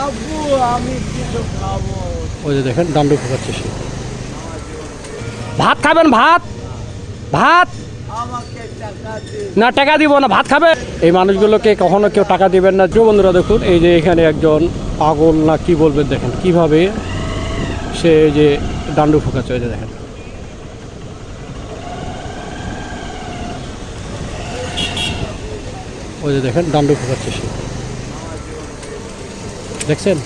আব্বু আমি কিছু খাবো। ওই যে দেখেন ডান্ডু ফুকাচ্ছে সে। ভাত খাবেন? ভাত ভাত আমাকে টাকা দিন। না, টাকা দিব না, ভাত খাবে। এই মানুষগুলোকে কখনো কেউ টাকা দিবেন না। প্রিয় বন্ধুরা দেখুন, এই যে এখানে একজন পাগল না কি বলবেন, দেখেন কিভাবে সে যে ডান্ডু ফুকাচ্ছে। ওই যে দেখেন, ওই যে দেখেন ডান্ডু ফুকাচ্ছে সে। দেখছেন,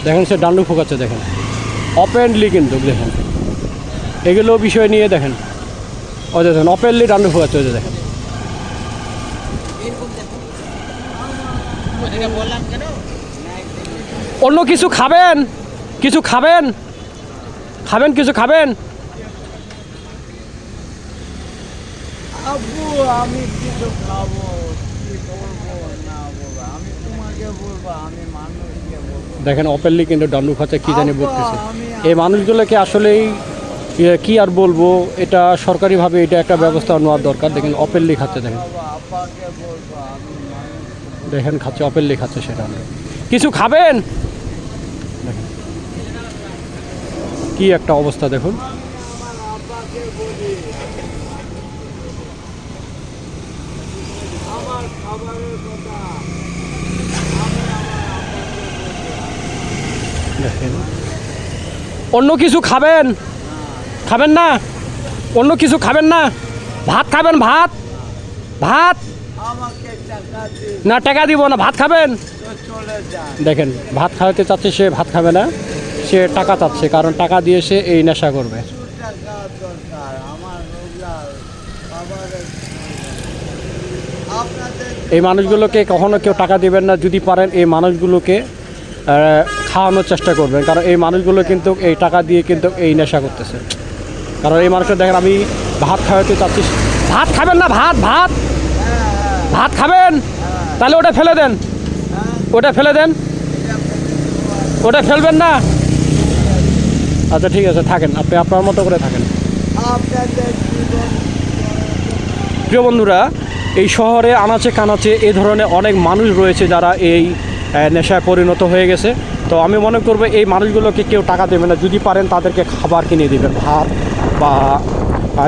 দেখেন সে ডান্ডু ফুকাচ্ছে, দেখেন ওপেনলি, কিন্তু দেখেন এগুলো বিষয় নিয়ে দেখেন। ওই যে দেখেন ওপেনলি ডান্ডু ফুকাচ্ছে। ওই যে দেখেন, অন্য কিছু খাবেন? কিছু খাবেন? খাবেন? কিছু খাবেন? আব্বু আমি কিছু খাবো। কি বলবো না বলবো, আমি তোমাকে বলবো, আমি মানুষকে বলবো। দেখেন ওপেনলি কিন্তু ডান্ডু খাচ্ছে, কি জানি আব্বু, বলতেছে। আমি- এই মানুষগুলোকে আসলেই কি আর বলবো, এটা সরকারিভাবে এটা একটা ব্যবস্থা নেওয়ার দরকার। দেখেন ওপেনলি খাচ্ছে, দেখেন বাবা, আব্বাকে বলবো আমি মানুষ। দেখেন খাচ্ছে, ওপেনলি খাচ্ছে সেটা। কিছু খাবেন? দেখেন কি একটা অবস্থা দেখুন। আমার আব্বাকে বলি আমার খাবারের কথা। আমি আমার আব্বাকে বলি। দেখেন অন্য কিছু খাবেন? খাবেন না? অন্য কিছু খাবেন না? ভাত খাবেন? ভাত ভাত আমাকে টাকা দিন। না, টাকা দিব না, ভাত খাবেন। তো চলে যান। দেখেন ভাত খাওয়াতে চাচ্ছে সে, ভাত খাবে না, সে টাকা চাচ্ছে, কারণ টাকা দিয়ে সে এই নেশা করবে। কিছু টাকা দরকার আমার রোগলার খাবারের। আপনাদের এই মানুষগুলোকে কখনো কেউ টাকা দিবেন না। যদি পারেন এই মানুষগুলোকে খাওয়ানোর চেষ্টা করবেন, কারণ এই মানুষগুলো কিন্তু এই টাকা দিয়ে কিন্তু এই নেশা করতেছে। কারণ এই মানুষটা দেখেন, আমি ভাত খাওয়াতে চাচ্ছি। ভাত খাবেন না? ভাত ভাত ভাত খাবেন? তাহলে ওটা ফেলে দেন, ওটা ফেলে দেন। ওটা ফেলবেন না? আচ্ছা ঠিক আছে, থাকেন, আপনি আপনার মতো করে থাকেন। আপনাদের জীবন প্রিয় বন্ধুরা, এই শহরে আনাচে কানাচে এ ধরনের অনেক মানুষ রয়েছে যারা এই নেশায় পরিণত হয়ে গেছে। তো আমি মনে করবো এই মানুষগুলোকে কেউ টাকা দেবে না। যদি পারেন তাদেরকে খাবার কিনে দেবেন, ভাত বা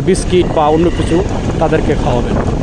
বিস্কিট বা অন্য কিছু তাদেরকে খাওয়াবেন।